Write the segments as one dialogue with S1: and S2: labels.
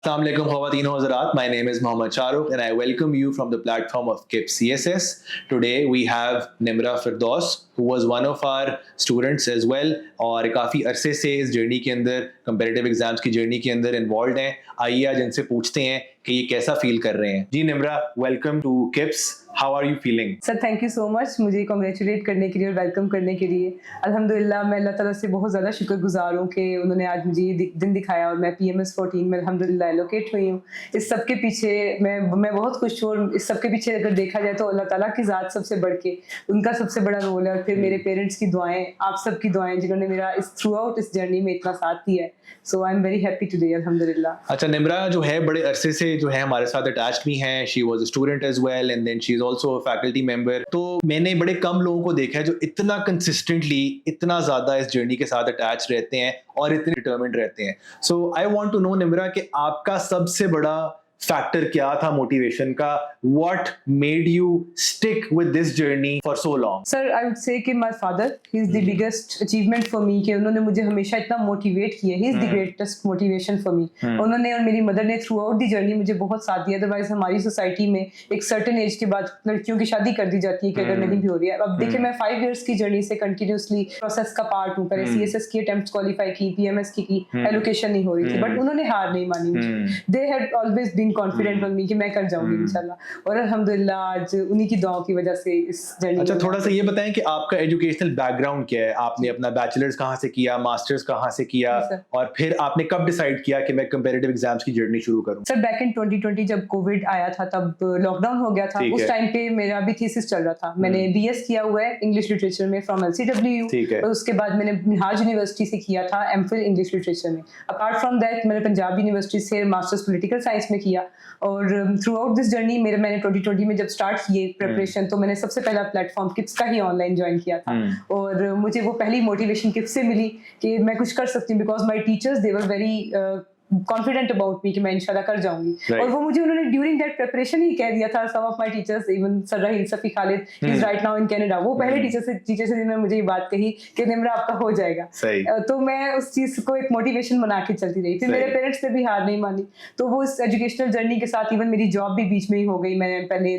S1: Assalamu alaikum khawateen wa Hazrat. My name is Mohammad Shahrukh and I welcome you from the platform of KIP CSS. Today we have Nimra Firdaus who was one of our students as well और काफ़ी अरसे से इस journey के अंदर comparative exams की journey के अंदर इन्वॉल्व हैं। आइए आज इनसे पूछते हैं कि ये कैसा फील कर रहे हैं। जी Nimra, welcome to KIPS. How are you feeling?
S2: Sir thank you so much मुझे कॉन्ग्रेचुलेट करने के लिए और वेलकम करने के लिए। अल्हम्दुलिल्लाह मैं अल्लाह ताला से बहुत ज़्यादा शुक्रगुजार हूँ कि उन्होंने आज मुझे ये दिन दिखाया और मैं PMS 14 में अल्हम्दुलिल्लाह एलोकेट हुई हूँ। इस सब के पीछे मैं बहुत खुश हूँ और इस सब के पीछे अगर देखा जाए तो अल्लाह ताला की ज़ात सबसे बढ़ के उनका सबसे बड़ा रोल है और फिर मेरे पेरेंट्स की दुआएं, आप सबकी दुआएं जिन्होंने मेरा इस थ्रू आउट इस जर्नी में इतना साथ दिया है। So I am very happy today अल्हम्दुलिल्लाह।
S1: अच्छा, निम्रा जो है बड़े अरसे से जो है हमारे साथ अटैच्ड भी हैं। She was a student as well and then she is also a faculty member. तो मैंने बड़े कम लोगों को देखा है जो इतना कंसिस्टेंटली इतना ज्यादा इस जर्नी के साथ अटैच रहते हैं और इतने डिटरमिन्ड रहते हैं। So I want to know Nimra कि आपका सबसे बड़ा फैक्टर क्या था मोटिवेशन का? What made you stick with this journey for so long?
S2: Sir I would say कि my father he is the biggest achievement for me कि उन्होंने मुझे हमेशा इतना मोटिवेट किया। He is the greatest motivation for me. उन्होंने और मेरी मदर ने थ्रू आउट द जर्नी मुझे बहुत साथ दिया। अदरवाइज हमारी सोसाइटी में एक सर्टेन एज के बाद लड़कियों की शादी कर दी जाती है कि अगर नहीं भी हो रही है। अब देखिए मैं 5 इयर्स की जर्नी से कंटिन्यूसली प्रोसेस का पार्ट हूँ। पहले CSS की अटेम्प्ट्स क्वालिफाई की, PMS की एलोकेशन नहीं हो रही थी, बट उन्होंने हार नहीं मानी मुझे। They had always been confident on me कि मैं कर जाऊंगी इंशाल्लाह और अल्हम्दुलिल्लाह आज उन्हीं की दुआओं की वजह से इस जर्नी।
S1: अच्छा, थोड़ा सा ये बताएं कि आपका एजुकेशनल बैकग्राउंड क्या है? आपने अपना बैचलर्स कहाँ से किया, मास्टर्स कहाँ से किया और फिर आपने कब डिसाइड किया कि मैं कंपैरेटिव एग्जाम्स की जर्नी शुरू करूं?
S2: सर बैक इन 2020 जब कोविड आया था तब लॉकडाउन हो गया था। उस टाइम पे मेरा भी थीसिस चल रहा था। मैंने BS किया हुआ है इंग्लिश लिटरेचर में फ्रॉम LCW और उसके बाद मैंने मिनहाज यूनिवर्सिटी से किया था MPhil इंग्लिश लिटरेचर में। अपार्ट फ्रॉम दैट मैंने पंजाब यूनिवर्सिटी से मास्टर्स पॉलिटिकल साइंस में किया और थ्रू आउट दिस जर्नी मैंने 2020 में जब स्टार्ट किए प्रिपरेशन तो मैंने सबसे पहला प्लेटफॉर्म किप्स का ही ऑनलाइन ज्वाइन किया था और मुझे वो पहली मोटिवेशन किप्स से मिली कि मैं कुछ कर सकती हूँ because my teachers they were very confident about me कि मैं इंशाल्लाह कर जाऊंगी। और वो मुझे उन्होंने ड्यूरिंग दैट प्रिपरेशन ही कह दिया था। Some of my teachers even sir Rahil Safi Khalid he is right now in Canada, वो पहले टीचर से जिन्होंने मुझे ये बात कही कि निम्रा आपका हो जाएगा। तो मैं उस चीज को एक मोटिवेशन बना के चलती रही। फिर मेरे पेरेंट्स ने भी हार नहीं मानी तो वो इस एजुकेशनल जर्नी के साथ इवन मेरी जॉब भी बीच में ही हो गई। मैंने पहले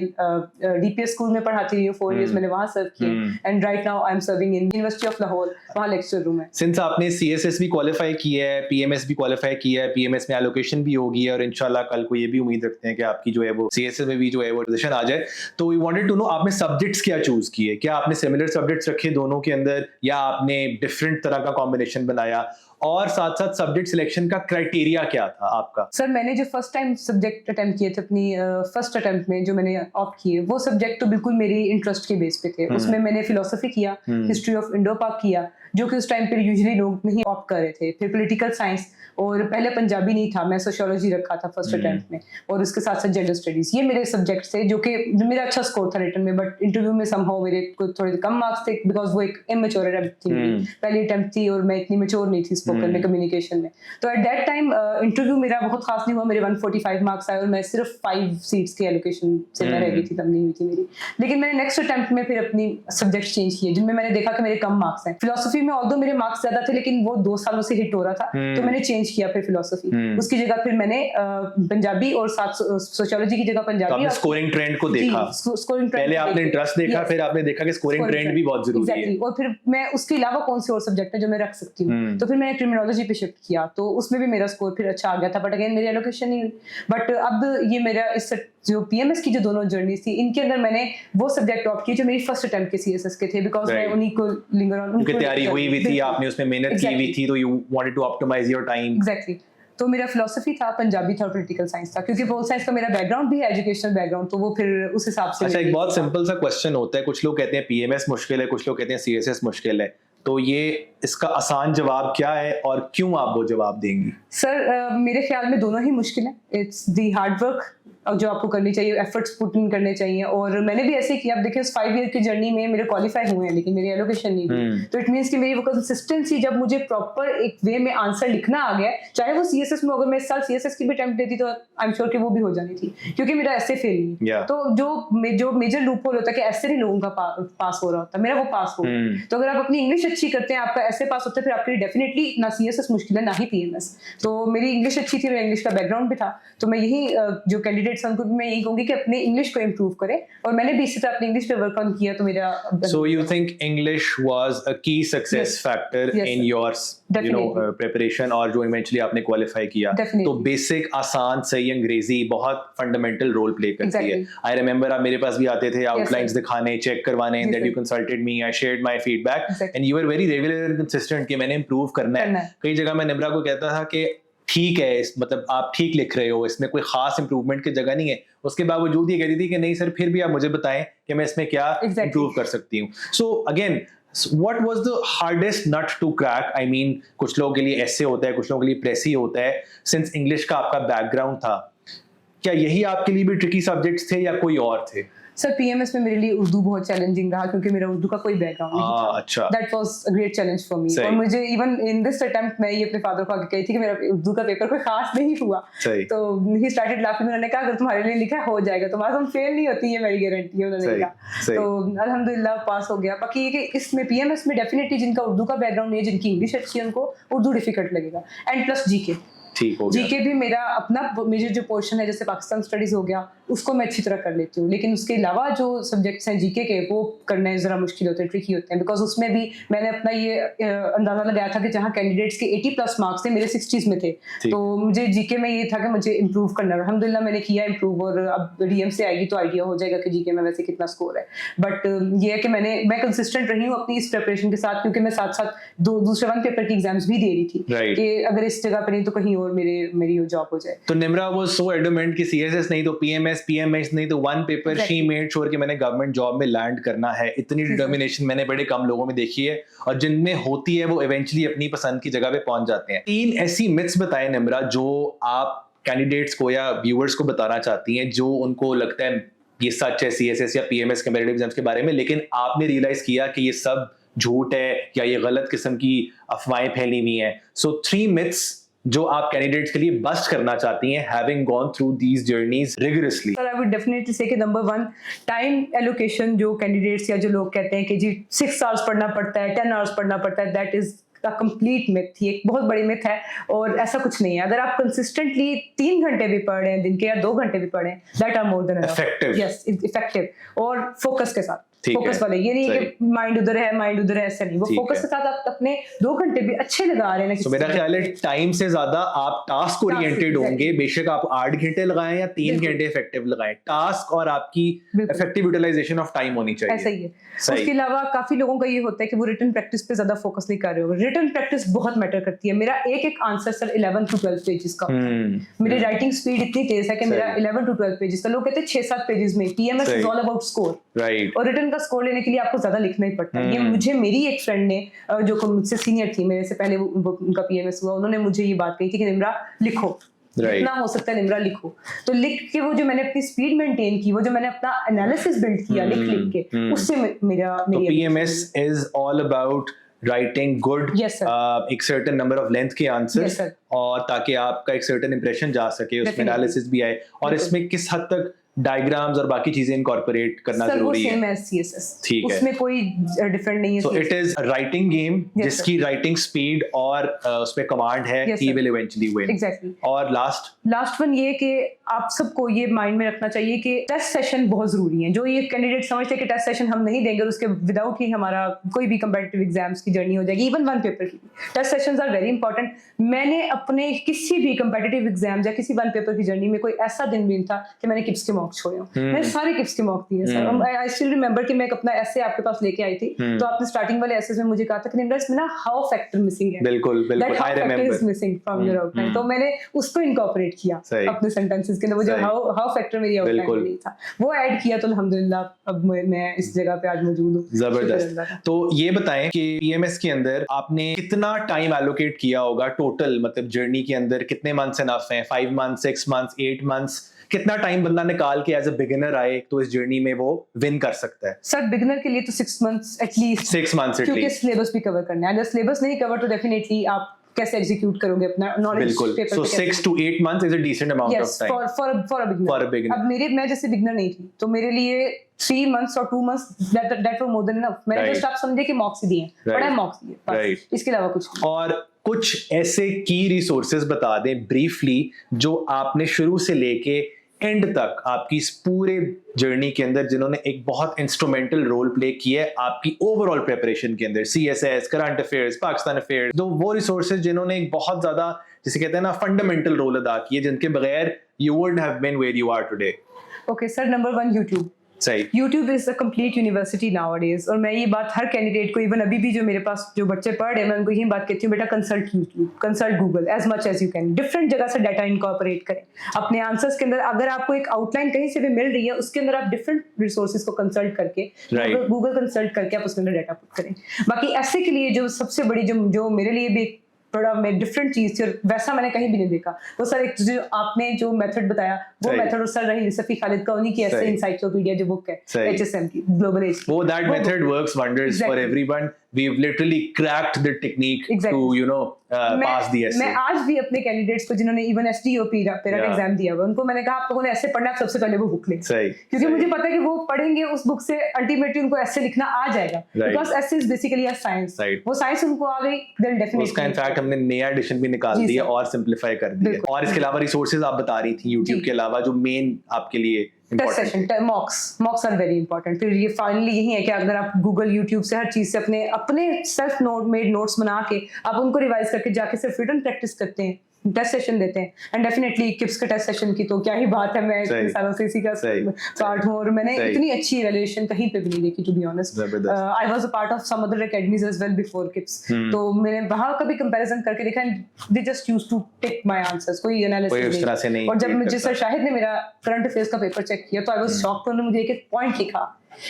S2: DPS स्कूल में पढ़ाती रही हूँ 4 इयर्स मैंने वहां सर्व किया and right now I am serving in university of Lahore, वहां लेक्चर रूम है।
S1: सिंस आपने CSS भी क्वालिफाई किया है, PMS भी क्वालिफाई किया है, PMS में एलोकेशन भी होगी और इंशाल्लाह कल को ये भी उम्मीद रखते हैं कि आपकी जो है वो CSS में भी जो है वो पोजीशन आ जाए। तो वी वांटेड टू नो आपने सब्जेक्ट्स क्या चूज किए? क्या आपने सिमिलर सब्जेक्ट्स रखे दोनों के अंदर या आपने डिफरेंट तरह का कॉम्बिनेशन बनाया? और साथ साथ सब्जेक्ट सिलेक्शन का क्राइटेरिया क्या था आपका?
S2: सर मैंने जो फर्स्ट टाइम सब्जेक्ट अटेम्प्ट किए थे अपनी फर्स्ट अटेम्प्ट में जो मैंने ऑप्ट किए वो सब्जेक्ट तो बिल्कुल मेरी इंटरेस्ट के बेस पे थे। उसमें मैंने फिलोसफी किया, हिस्ट्री ऑफ इंडो पाक किया जो कि उस टाइम पे यूजुअली लोग नहीं ऑप्ट कर रहे थे। फिर पॉलिटिकल साइंस और पहले पंजाबी नहीं था, मैं सोशियोलॉजी रखा था फर्स्ट अटेम्प्ट में और उसके साथ साथ जेंडर स्टडीज। ये मेरे सब्जेक्ट्स थे जो कि मेरा अच्छा स्कोर था रिटन में, बट इंटरव्यू में समहाउ मेरे को थोड़े कम मार्क्स थे बिकॉज वो एक इमेच्योर अटेम्प्ट थी, पहली अटेम्प्ट थी और मैं इतनी मैच्योर नहीं थी स्पोकन में कम्युनिकेशन में। तो एट दैट टाइम इंटरव्यू मेरा बहुत खास नहीं हुआ, मेरे 145 मार्क्स आए और मैं सिर्फ 5 सीट्स की एलोकेशन से मैं रह गई थी, तब नहीं हुई थी मेरी। लेकिन मैंने नेक्स्ट अटेम्प्ट में फिर अपनी सब्जेक्ट चेंज किए जिनमें मैंने देखा कि मेरे कम मार्क्स हैं। फिलोसफी में ऑल्दो मेरे मार्क्स ज्यादा थे लेकिन वो 2 सालों से हिट हो रहा था तो मैंने चेंज किया फिर फिलोसफी। उसकी जगह फिर मैंने पंजाबी और साथ सोशियोलॉजी की जगह पंजाबी।
S1: तो स्कोरिंग ट्रेंड को देखा,
S2: स्कोरिंग ट्रेंड
S1: पहले आपने इंटरेस्ट देखा फिर आपने देखा कि स्कोरिंग ट्रेंड भी बहुत जरूरी है
S2: और फिर मैं उसके अलावा कौन से और सब्जेक्ट है जो मैं रख सकती हूँ तो फिर मैंने क्रिमिनोलॉजी पे शिफ्ट किया तो उसमें भी मेरा स्कोर फिर अच्छा आ गया था, बट अगेन मेरी एलोकेशन नहीं हुई। बट अब ये मेरा इस जो PMS की जो दोनों जर्नी थी इनके अंदर मैंने वो सब्जेक्ट ऑप्ट किए जो मेरी फर्स्ट अटेम्प्ट के CSS के थे बिकॉज मैं उन्हीं को लिंगर ऑन
S1: उनकी तैयारी हुई भी थी, आपने उसमें मेहनत की भी थी तो you wanted to optimise your time.
S2: Exactly. तो मेरा फिलोसफी था, पंजाबी था और पॉलिटिकल साइंस था क्योंकि पोल साइंस का मेरा बैकग्राउंड भी है, एजुकेशनल बैकग्राउंड, तो वो फिर उस हिसाब से।
S1: अच्छा, एक बहुत सिंपल सा क्वेश्चन होता है, कुछ लोग कहते हैं PMS मुश्किल है, कुछ लोग कहते हैं CSS मुश्किल है, तो ये इसका आसान जवाब क्या है और क्यों आप वो जवाब देंगी?
S2: सर मेरे ख्याल में दोनों ही मुश्किल है। इट्स द हार्ड वर्क जो आपको करनी चाहिए, एफर्ट्स पुट इन करने चाहिए। और मैंने भी ऐसे किया। अब देखिए उस 5 ईयर की जर्नी में मेरे क्वालिफाई हुए हैं लेकिन मेरी एलोकेशन नहीं हुई। तो इट मींस कि मेरी वो कंसिस्टेंसी, जब मुझे प्रॉपर एक वे में आंसर लिखना आ गया, चाहे वो सीएसएस में, अगर मैं इस साल सीएसएस की भी अटेम्प्ट देती तो आई एम श्योर कि वो भी हो जानी थी, क्योंकि मेरा ऐसे फेल नहीं। तो जो मेजर लूप होल होता है कि ऐसे नहीं लोगों का पास हो रहा होता, मेरा वो पास हो। तो अगर आप अपनी इंग्लिश अच्छी करते हैं, आपका ऐसे पास होता है, फिर आपके लिए डेफिनेटली ना सीएसएस मुश्किल है ना ही पीएमएस। तो मेरी इंग्लिश अच्छी थी, मेरा इंग्लिश का बैकग्राउंड भी था। तो मैं यही जो कैंडिडेट्स उनको भी मैं यही कहूंगी कि अपने इंग्लिश को इम्प्रूव करें, और मैंने भी इसी तरह अपनी इंग्लिश पे वर्क ऑन किया। तो मेरा
S1: So you think English was a key success factor in your preparation, और जो इवेंचुअली आपने क्वालिफाई किया? तो बेसिक आसान सही अंग्रेजी बहुत फंडामेंटल रोल प्ले करती है। आई रिमेंबर आप मेरे पास भी आते थे आउटलाइंस दिखाने, चेक करवाने, and then you consulted me, I shared my feedback and you were very regular and consistent कि मैंने इंप्रूव करना है। कई जगह मैं निम्रा को कहता था कि ठीक है, मतलब आप ठीक लिख रहे हो, इसमें कोई खास इंप्रूवमेंट की जगह नहीं है। उसके बावजूद ये कहती थी कि नहीं सर, फिर भी आप मुझे बताएं कि मैं इसमें क्या इंप्रूव कर सकती हूँ। So again, what was the hardest nut to crack? I mean, कुछ लोगों के लिए ऐसे होता है, कुछ लोगों के लिए प्रेसी होता है। सिंस इंग्लिश का आपका बैकग्राउंड था, क्या यही आपके लिए भी ट्रिकी सब्जेक्ट्स थे या कोई और थे?
S2: सर पीएमएस में मेरे लिए उर्दू बहुत चैलेंजिंग रहा, क्योंकि मेरा उर्दू का कोई बैकग्राउंड नहीं था।
S1: अच्छा।
S2: That was a great challenge for me. और मुझे इवन इन दिस अटेम्प्ट मैं ये अपने फादर को आगे कही थी कि मेरा उर्दू का पेपर कोई खास नहीं हुआ। तो ही स्टार्टेड लाफिंग। उन्होंने कहा अगर तुम्हारे लिए लिखा हो जाएगा, तुम्हारा तुम फेल नहीं होती है, मेरी गारंटी है, उन्होंने कहा। तो अल्हम्दुलिल्लाह पास हो गया। बाकी ये कि इसमें पीएमएस में डेफिनेटली जिनका उर्दू का बैकग्राउंड नहीं है, जिनकी इंग्लिश अच्छी है, उनको उर्दू डिफिकल्ट लगेगा। एंड प्लस जीके, जीके भी मेरा अपना मेजर जो पोर्शन है, जैसे पाकिस्तान स्टडीज हो गया, उसको मैं अच्छी तरह कर लेती हूँ। लेकिन उसके अलावा जो सब्जेक्ट्स हैं जीके के, वो करने जरा मुश्किल होते हैं, ट्रिकी होते हैं। बिकॉज उसमें भी मैंने अपना ये अंदाजा लगाया था कि जहाँ कैंडिडेट्स के 80+ मार्क्स थे, मेरे 60s में थे। तो मुझे जीके में ये था कि मुझे इंप्रूव करना है। अल्हम्दुलिल्लाह मैंने किया इंप्रूव, और अब डीएम से आएगी तो आइडिया हो जाएगा कि जीके में वैसे कितना स्कोर है। बट ये है कि मैं कंसिस्टेंट रही हूँ अपनी इस प्रिपरेशन के साथ, क्योंकि मैं साथ साथ दूसरे 1 पेपर की एग्जाम्स भी दे रही थी कि अगर इस जगह पर नहीं तो कहीं और मेरी जॉब हो जाए।
S1: तो निम्रा वाज सो एडमेंट कि सीएसएस नहीं तो पीएमएस नहीं तो 1 पेपर, शी मेड श्योर कि मैंने गवर्नमेंट जॉब में लैंड करना है। इतनी डिटर्मिनेशन मैंने बड़े कम लोगों में देखी है, और जिनमें होती है वो इवेंचुअली अपनी पसंद की जगह पे पहुंच जाते हैं। 3 ऐसी मिथ्स बताएं निम्रा जो आप कैंडिडेट्स को या व्यूअर्स को बताना चाहती हैं, जो उनको लगता है ये सच है सीएसएस या पीएमएस कंपैरेटिव एग्जाम्स के बारे में, लेकिन आपने रियलाइज किया कि ये सब झूठ है या ये गलत किस्म की अफवाहें फैली हुई हैं। सो 3 मिथ्स जो आप कैंडिडेट्स के लिए बस्ट करना चाहती हैं, having gone through these journeys rigorously.
S2: Sir I would definitely से कि नंबर 1, टाइम एलोकेशन। जो कैंडिडेट्स या जो लोग कहते हैं कि जी 6 आवर्स पढ़ना पड़ता है, 10 आवर्स पढ़ना पड़ता है, दैट इज कंप्लीट मिथ। ये एक बहुत बड़ी मिथ है, और ऐसा कुछ नहीं है। अगर आप कंसिस्टेंटली 3 घंटे भी पढ़ रहे हैं दिन के, या 2 घंटे भी पढ़ें, that are more than
S1: effective.
S2: Yes, effective और फोकस के साथ। फोकस वाले, ये नहीं है कि माइंड उधर है ऐसा नहीं। वो फोकस के साथ आप अपने 2 घंटे भी अच्छे लगा रहे हैं।
S1: तो मेरा ख्याल है टाइम से ज्यादा आप टास्क ओरिएंटेड होंगे। बेशक आप 8 घंटे लगाएं या 3 घंटे इफेक्टिव लगाएं, टास्क और आपकी इफेक्टिव यूटिलाइजेशन ऑफ टाइम होनी चाहिए।
S2: ऐसा ही है। उसके अलावा काफी लोगों का ये होता है कि वो रिटन प्रैक्टिस पे ज्यादा फोकस नहीं कर रहे हो। रिटन प्रैक्टिस बहुत मैटर करती है। मेरा एक आंसर सर 11 to 12 पेजेस का। मेरी राइटिंग स्पीड इतनी तेज है कि मेरा 11 to 12 पेजेस का। लोग कहते हैं 6-7 पेजेस में। PMS is all about score,
S1: right.
S2: और रिटन का स्कोर लेने के लिए आपको ज्यादा लिखना ही पड़ता है। ये मुझे मेरी एक फ्रेंड ने, जो मुझसे सीनियर थी, मेरे से पहले उनका पीएमएस हुआ, उन्होंने मुझे ये बात कही थी कि निम्रा लिखो, जितना हो सकता है निम्रा लिखो। तो लिख के वो जो मैंने अपनी स्पीड मेंटेन की, वो जो मैंने अपना एनालिसिस बिल्ड किया लिख के, उससे मेरी
S1: PMS is all about writing good, एक सर्टेन नंबर ऑफ लेंथ के आंसर्स, और ताकि आपका एक सर्टेन इंप्रेशन जा सके, उसमें एनालिसिस भी आए, और इसमें किस हद तक डायग्राम्स और बाकी चीजें इनकॉर्पोरेट करना जरूरी है।
S2: ठीक है, उसमें कोई डिफरेंट नहीं है।
S1: So it is writing game जिसकी राइटिंग स्पीड और उसमें कमांड है, he will eventually win.
S2: Exactly.
S1: और लास्ट
S2: वन ये कि आप सबको ये माइंड में रखना चाहिए कि टेस्ट सेशन बहुत जरूरी है। जो ये कैंडिडेट समझते हैं कि टेस्ट सेशन हम नहीं देंगे, उसके विदाउट ही हमारा कोई भी कंपेटिटिव एग्जाम्स की जर्नी हो जाएगी, इवन 1 पेपर की। Test sessions are very important. मैंने अपने किसी भी कंपेटिटिव एग्जाम या किसी 1 पेपर की जर्नी में कोई ऐसा दिन भी नहीं था कि मैंने किप्स के मॉक छोड़े। मैंने सारे किप्स के मॉक दिए सर। आई स्टिल रिमेंबर कि मैं अपना ऐसे आपके पास लेके आई थी, तो आपने स्टार्टिंग वाले एसेस में मुझे कहा था कि निम्रा इसमें ना हाउ फैक्टर मिसिंग है।
S1: बिल्कुल I remember
S2: is missing from your outline. तो मैंने उसको इनकॉर्पोरेट किया अपने सेंटेंसेस के अंदर। वो जो हाउ फैक्टर मेरी आउटलाइन में नहीं था, वो ऐड किया, तो अल्हम्दुलिल्लाह अब मैं इस जगह पे आज मौजूद हूं।
S1: जबरदस्त। तो ये बताएं कि पीएमएस के अंदर आपने कितना टाइम एलोकेट किया होगा टोटल, मतलब जर्नी के अंदर कितने मंथ्स इनफ हैं? 5 मंथ्स, 6 मंथ्स, 8 मंथ्स? कितना टाइम बंदा निकाल के एज अ बिगिनर आए तो इस जर्नी में वो विन कर सकता है?
S2: सर बिगिनर के लिए तो 6 मंथ्स एटलीस्ट,
S1: 6 मंथ्स
S2: क्योंकि
S1: एटलीस्ट,
S2: सिलेबस भी कवर करना है। अगर सिलेबस नहीं कवर तो डेफिनेटली आप कैसे एग्जीक्यूट करोगे अपना नॉलेज
S1: बिल्कुल।
S2: Paper
S1: So 6 to 8 months is a decent amount of time
S2: for a beginner.
S1: for a beginner.
S2: अब मैं जैसे बिगिनर नहीं थी तो मेरे लिए 3 months और 2 months that were more than enough. मैंने
S1: Right.
S2: जस्ट आप समझे कि मॉक्स दिए हैं, पढ़ा है मॉक्स दिए बस,
S1: Right.
S2: इसके अलावा कुछ नहीं।
S1: और कुछ ऐसे की रिसोर्सेज बता दें ब्रीफली जो आपने शुरू से लेके एंड तक आपकी इस पूरे जर्नी के अंदर जिन्होंने एक बहुत इंस्ट्रूमेंटल रोल प्ले किया है आपकी ओवरऑल प्रिपरेशन के अंदर, CSS, current affairs, Pakistan affairs, तो वो रिसोर्सेज जिन्होंने एक बहुत ज्यादा जिसे कहते हैं ना फंडामेंटल रोल अदा किए, जिनके बगैर you would have been where you are today?
S2: Okay sir, number 1 YouTube.
S1: सही।
S2: YouTube is a complete university nowadays, और मैं ये बात हर कैंडिडेट को, इवन अभी भी जो मेरे पास जो बच्चे पढ़ रहे हैं, मैं उनको यही बात कहती हूँ, बेटा consult YouTube, consult Google as much as you can. Different जगह से डाटा इनकॉर्पोरेट करें अपने आंसर्स के अंदर। अगर आपको एक आउटलाइन कहीं से भी मिल रही है, उसके अंदर आप डिफरेंट रिसोर्सेज को कंसल्ट करके, गूगल कंसल्ट करके आप उसके अंदर डाटा पुट करें। बाकी ऐसे के लिए जो सबसे बड़ी जो मेरे लिए भी बड़ा में डिफरेंट चीज थी और वैसा मैंने कहीं भी नहीं देखा, वो सर एक जो आपने जो मेथड बताया वो मेथड, और सर रही सफी खालिद का उन्हीं की ऐसे इंसाइक्लोपीडिया जो बुक है HSM की, ग्लोबल एज,
S1: वो that method works wonders for everyone. We've literally cracked the technique to pass the essay.
S2: मैं आज भी अपने कैंडिडेट्स को जिन्होंने इवन SDO पेरेंट एग्जाम दिया हुआ, उनको मैंने कहा आप लोगों ने ऐसे पढ़ना है, सबसे पहले वो बुक लें, क्योंकि मुझे पता है कि वो पढ़ेंगे उस बुक से अल्टीमेटली उनको ऐसे लिखना आ जाएगा, बिकॉज़ ऐसे इज बेसिकली अ साइंस, वो साइंस उनको आ गई, देन डेफिनेटली
S1: उसका इनफैक्ट हमने नया एडिशन भी निकाल दिया और सिंपलीफाई कर दिया। और इसके अलावा रिसोर्सेज आप बता रही थी YouTube के अलावा जो मेन आपके लिए
S2: test session, mocks are very important. फिर ये फाइनली यही है कि अगर आप गूगल YouTube से हर चीज से अपने सेल्फ मेड नोट्स बना के आप उनको रिवाइज करके जाके सिर्फ रिटन प्रैक्टिस करते हैं, टेस्ट सेशन देते हैं, एंड डेफिनेटली किप्स के टेस्ट सेशन की तो क्या ही बात है, मैं इतने सालों से इसी का पार्ट हूं और मैंने इतनी अच्छी इवैल्यूएशन कहीं पे भी नहीं देखी, to be honest. I was a part of some other academies as well before KIPS, तो मैंने वहां कभी कंपैरिजन करके देखा, they just used to tick my answers, कोई एनालिसिस नहीं। और जब मुझे सर शाहिद ने मेरा करंट अफेयर्स का पेपर चेक किया तो आई वाज शॉक्ड, उन्होंने मुझे एक पॉइंट लिखा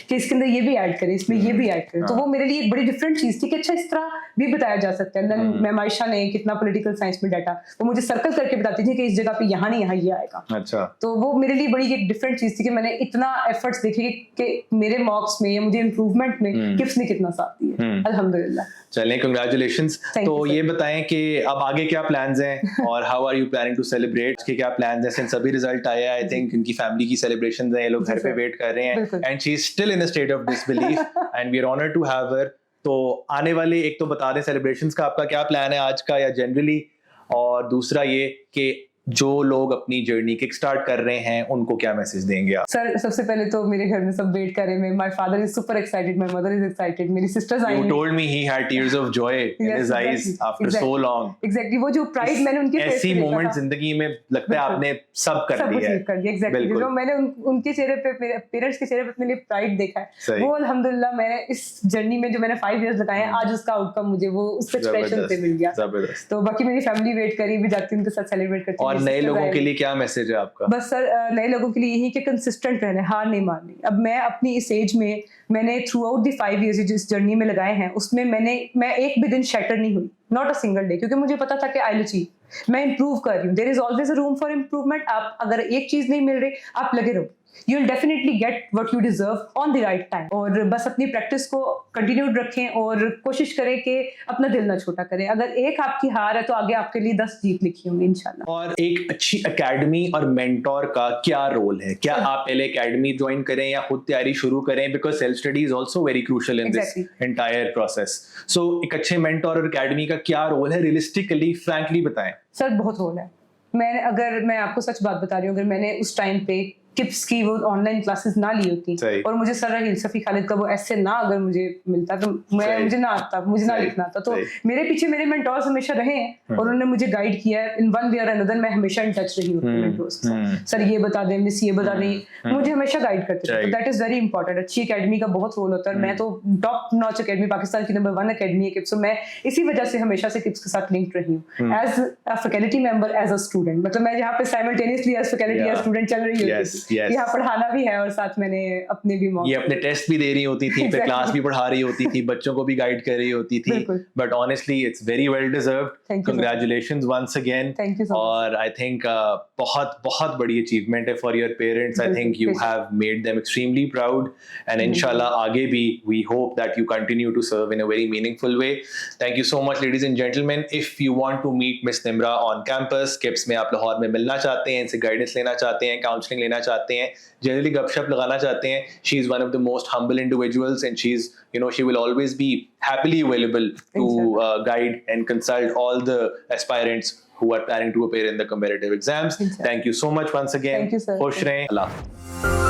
S2: कि इसके अंदर ये भी ऐड करें, इसमें ये भी ऐड करें, तो वो मेरे लिए एक बड़ी डिफरेंट चीज थी कि अच्छा इस तरह भी बताया जा सकता है। देन मैम आयशा ने कितना पॉलिटिकल साइंस में डाटा, वो मुझे सर्कल करके बताती थी कि इस जगह पे यहाँ नहीं यहाँ ये आएगा।
S1: अच्छा, तो
S2: वो मेरे लिए बड़ी एक डिफरेंट चीज थी कि मैंने इतना एफर्ट्स देखे कि मेरे मार्क्स में या मुझे इम्प्रूवमेंट में किप्स ने कितना साथ दिया, अल्हम्दुलिल्लाह।
S1: चलें, कंग्रेचुलेशंस। तो ये बताएं कि अब आगे क्या प्लान्स हैं और how are you planning to celebrate, कि क्या प्लान्स हैं? सिंस अभी रिजल्ट आया, आई थिंक इनकी फैमिली की सेलिब्रेशंस हैं, ये लोग घर पे वेट कर रहे हैं, and she is still in a state of disbelief and we are honoured to have her. तो आने वाले एक तो बता दें सेलिब्रेशंस का आपका क्या प्लान है आज का या जनरली, और दूसरा ये कि जो लोग अपनी जर्नी किक स्टार्ट कर रहे हैं उनको क्या मैसेज देंगे आप?
S2: सर सबसे पहले तो मेरे घर में सब वेट कर रहे हैं, my father is super excited, my mother is excited, मेरी सिस्टर्स आई,
S1: you told me he had tears of joy in his eyes after so long.
S2: Exactly, वो जो प्राइड मैंने उनके फेस पे
S1: ऐसी मोमेंट जिंदगी में लगता है आपने सब कर दिया है।
S2: एग्जैक्टली, जो मैंने उनके चेहरे पे, मेरे पेरेंट्स के चेहरे पे अपने लिए प्राइड देखा है, वो अल्हम्दुलिल्लाह मैंने इस जर्नी में जो मैंने 5 इयर्स लगाए हैं, आज उसका आउटकम मुझे वो उस एक्सप्रेशन से मिल गया। तो बाकी मेरी फैमिली वेट करी, भी जाती उनके साथ सेलिब्रेट करती।
S1: और नए लोगों के लिए क्या मैसेज है आपका?
S2: बस सर नए लोगों के लिए यही कि कंसिस्टेंट रहना, हार नहीं मारनी। अब मैं अपनी इस एज में, मैंने थ्रू आउट द 5 इयर्स जिस जर्नी में लगाए हैं उसमें मैं एक भी दिन शैटर नहीं हुई, नॉट अ सिंगल डे, क्योंकि मुझे पता था कि आई विल अचीव, मैं इंप्रूव कर रही हूँ, there is always a room for improvement. आप अगर एक चीज नहीं मिल रही, आप लगे रहो, you will definitely get what you deserve on the right time। और बस अपनी प्रैक्टिस को कंटिन्यूड रखें और कोशिश करें कि अपना दिल ना छोटा करें। अगर एक आपकी हार है तो आगे आपके लिए 10 जीत लिखी होंगी इंशाल्लाह।
S1: और एक अच्छी एकेडमी और मेंटोर का क्या रोल है? क्या आप पहले एकेडमी ज्वाइन करें या खुद तैयारी शुरू करें? Because self study is also very crucial in this entire process. So एक अच्छे मेंटोर और एकेडमी का क्या रोल है रियलिस्टिकली, फ्रैंकली बताएं।
S2: सर बहुत रोल है। मैं आपको सच बात बता रही हूँ, अगर मैंने उस टाइम पे किप्स की वो ऑनलाइन क्लासेस ना ली होती और मुझे सर रहील सफी खालिद का वो ऐसे ना अगर मुझे मिलता तो मुझे ना आता, मुझे ना लिखना आता। तो मेरे पीछे मेरे मेंटोर्स हमेशा रहे हैं और उन्होंने मुझे गाइड किया है इन वन वे और अनदर। मैं हमेशा इन टच रही हूँ अपने मेंटोर्स के साथ, सर ये बता दें, मिस ये बता दें, मुझे हमेशा गाइड करते थे। That is very important. अच्छी एकेडमी का बहुत रोल होता है। मैं तो टॉप नॉच एकेडमी, पाकिस्तान की नंबर 1 एकेडमी है किप्स, मैं इसी वजह से हमेशा से किप्स के साथ लिंक्ड रही हूँ as a faculty member, as a student. मतलब मैं यहाँ पे simultaneously as faculty as student चल रही होती थी।
S1: yes.
S2: यहाँ पढ़ाना भी है और साथ मैंने अपने भी
S1: ये अपने टेस्ट भी दे रही होती थी, फिर क्लास भी पढ़ा रही होती थी, बच्चों को भी गाइड कर रही होती थी, but honestly it's very well deserved. Congratulations once again. और आई थिंक बहुत बहुत बड़ी अचीवमेंट है for your parents. I think you have made them extremely proud and इंशाल्लाह आगे भी we hope that you continue to serve in a very meaningful way. Thank you so much ladies and gentleman. If you want to meet miss Nimra on campus KIPS में, आप लाहौर में मिलना चाहते हैं, इनसे गाइडेंस लेना चाहते हैं, काउंसलिंग लेना चाहते हैं, जनरली गपशप लगाना चाहते हैं, she is one of the most humble individuals and she is, you know, she will always be happily available to guide and consult all the aspirants who are planning to appear in the competitive exams. Thank you so much once again.
S2: Thank you, sir.
S1: Khush rahein. Allah.